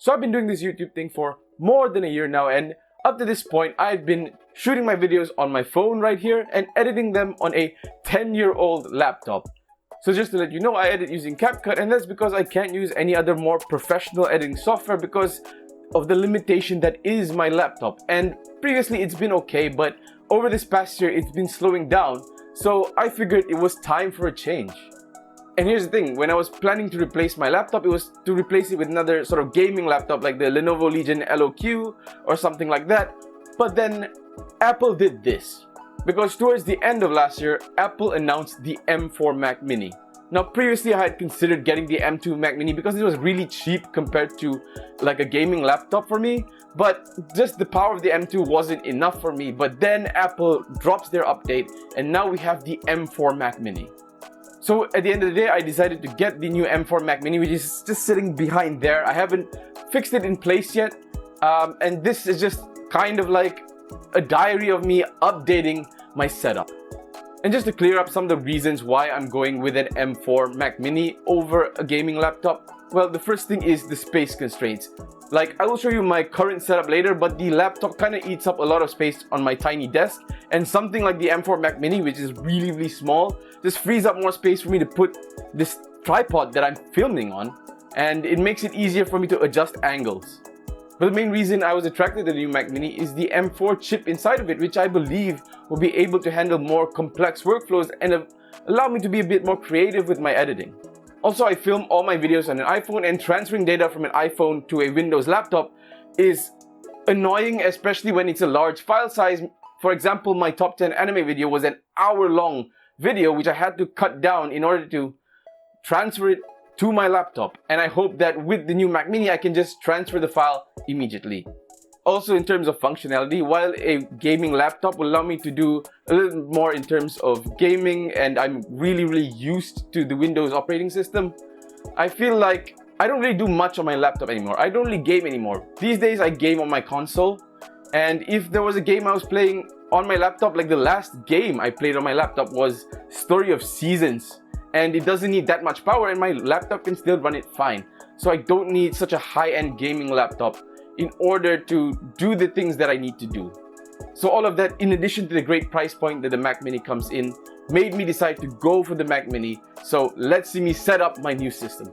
So I've been doing this YouTube thing for more than a year now, and up to this point, I've been shooting my videos on my phone right here and editing them on a 10-year-old laptop. So just to let you know, I edit using CapCut, and that's because I can't use any other more professional editing software because of the limitation that is my laptop. And previously it's been okay, but over this past year it's been slowing down, so I figured it was time for a change. And here's the thing, when I was planning to replace my laptop, it was to replace it with another sort of gaming laptop like the Lenovo Legion LOQ or something like that. But then Apple did this, because towards the end of last year, Apple announced the M4 Mac Mini. Now previously I had considered getting the M2 Mac Mini because it was really cheap compared to like a gaming laptop for me, but just the power of the M2 wasn't enough for me. But then Apple drops their update and now we have the M4 Mac Mini. So at the end of the day, I decided to get the new M4 Mac Mini, which is just sitting behind there. I haven't fixed it in place yet, and this is just kind of like a diary of me updating my setup. And just to clear up some of the reasons why I'm going with an M4 Mac Mini over a gaming laptop, well, the first thing is the space constraints. Like, I will show you my current setup later, but the laptop kind of eats up a lot of space on my tiny desk, and something like the M4 Mac Mini, which is really small, just frees up more space for me to put this tripod that I'm filming on, and it makes it easier for me to adjust angles. But the main reason I was attracted to the new Mac Mini is the M4 chip inside of it, which I believe will be able to handle more complex workflows and allow me to be a bit more creative with my editing. Also, I film all my videos on an iPhone, and transferring data from an iPhone to a Windows laptop is annoying, especially when it's a large file size. For example, my top 10 anime video was an hour-long video, which I had to cut down in order to transfer it to my laptop. And I hope that with the new Mac Mini, I can just transfer the file immediately. Also, in terms of functionality, while a gaming laptop will allow me to do a little more in terms of gaming, and I'm really used to the Windows operating system, I feel like I don't really do much on my laptop anymore. I don't really game anymore. These days I game on my console, and if there was a game I was playing on my laptop, like the last game I played on my laptop was Story of Seasons, and it doesn't need that much power and my laptop can still run it fine. So I don't need such a high-end gaming laptop in order to do the things that I need to do. So all of that, in addition to the great price point that the Mac Mini comes in, made me decide to go for the Mac Mini. So let's see me set up my new system.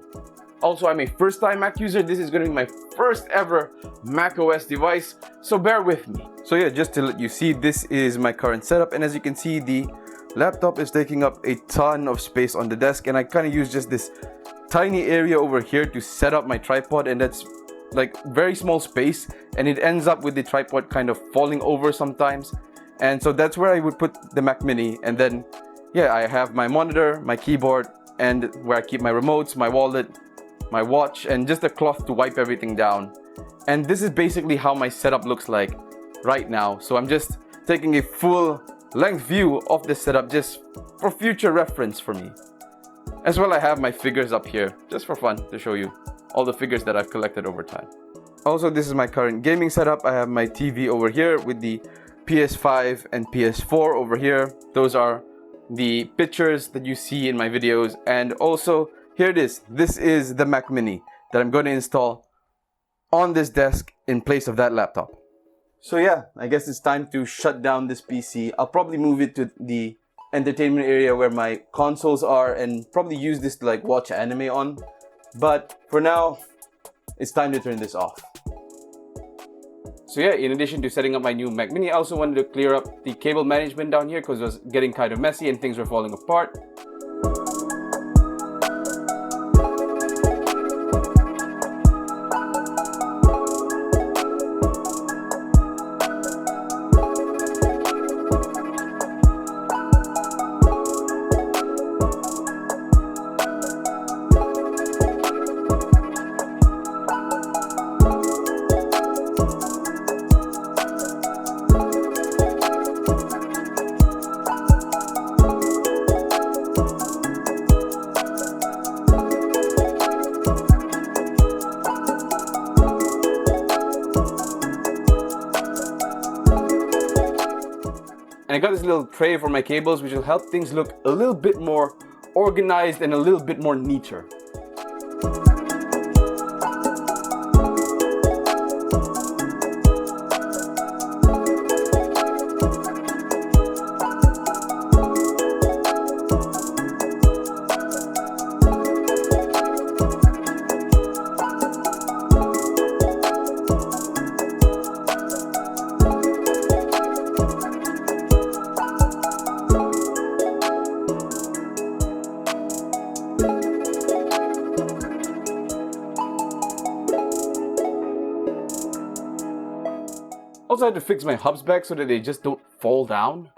Also, I'm a first-time Mac user. This is going to be my first ever Mac OS device, so bear with me. So yeah, just to let you see, this is my current setup, and as you can see, the laptop is taking up a ton of space on the desk, and I kind of use just this tiny area over here to set up my tripod, and that's like very small space, and it ends up with the tripod kind of falling over sometimes. And so that's where I would put the Mac Mini, and then yeah, I have my monitor, my keyboard, and where I keep my remotes, my wallet, my watch, and just a cloth to wipe everything down. And this is basically how my setup looks like right now. So I'm just taking a full length view of this setup just for future reference for me. As well, I have my figures up here just for fun to show you all the figures that I've collected over time. Also, this is my current gaming setup. I have my TV over here with the PS5 and PS4 over here. Those are the pictures that you see in my videos. And also, here it is. This is the Mac Mini that I'm going to install on this desk in place of that laptop. So yeah, I guess it's time to shut down this PC. I'll probably move it to the entertainment area where my consoles are and probably use this to like watch anime on. But for now, it's time to turn this off. So yeah, in addition to setting up my new Mac Mini, I also wanted to clear up the cable management down here because it was getting kind of messy and things were falling apart. And I got this little tray for my cables, which will help things look a little bit more organized and a little bit more neater. Also, I had to fix my hubs back so that they just don't fall down.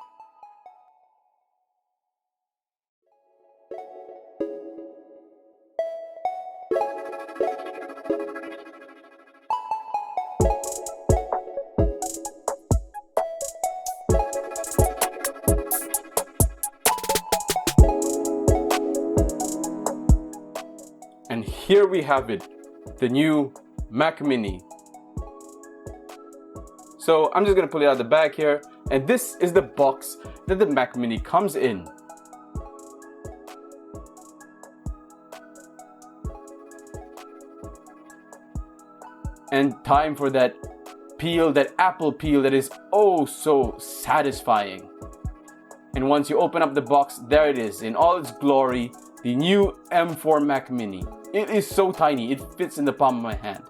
And here we have it, the new Mac Mini. So I'm just gonna pull it out of the bag here, and this is the box that the Mac Mini comes in. And time for that peel, that apple peel that is oh so satisfying. And once you open up the box, there it is in all its glory, the new M4 Mac Mini. It is so tiny, it fits in the palm of my hand.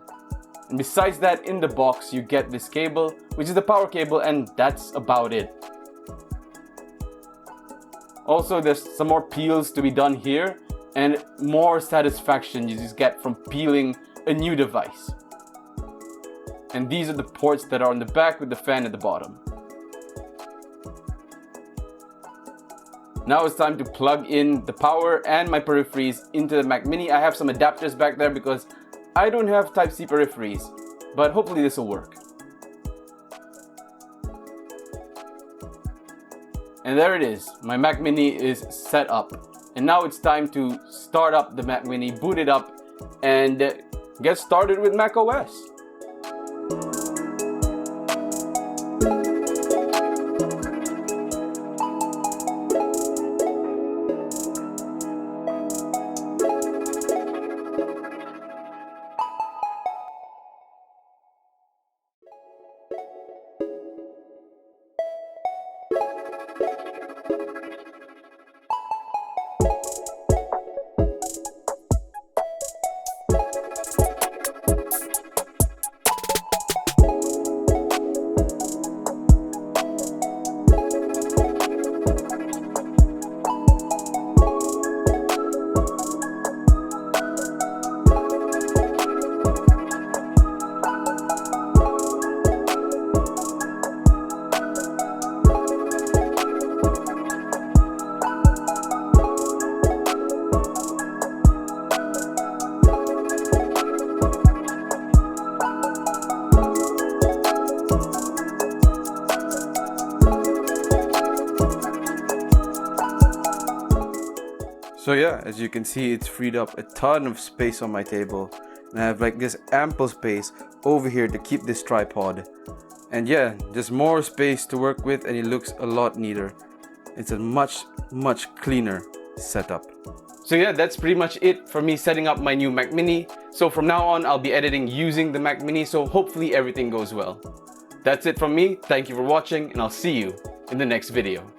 And besides that, in the box you get this cable, which is the power cable, and that's about it. Also, there's some more peels to be done here, and more satisfaction you just get from peeling a new device. And these are the ports that are on the back with the fan at the bottom. Now it's time to plug in the power and my peripheries into the Mac Mini. I have some adapters back there because I don't have Type-C peripheries, but hopefully this will work. And there it is, my Mac Mini is set up. And now it's time to start up the Mac Mini, boot it up, and get started with Mac OS. So yeah, as you can see, it's freed up a ton of space on my table. And I have like this ample space over here to keep this tripod. And yeah, just more space to work with, and it looks a lot neater. It's a much cleaner setup. So yeah, that's pretty much it for me setting up my new Mac Mini. So from now on, I'll be editing using the Mac Mini, so hopefully everything goes well. That's it from me. Thank you for watching, and I'll see you in the next video.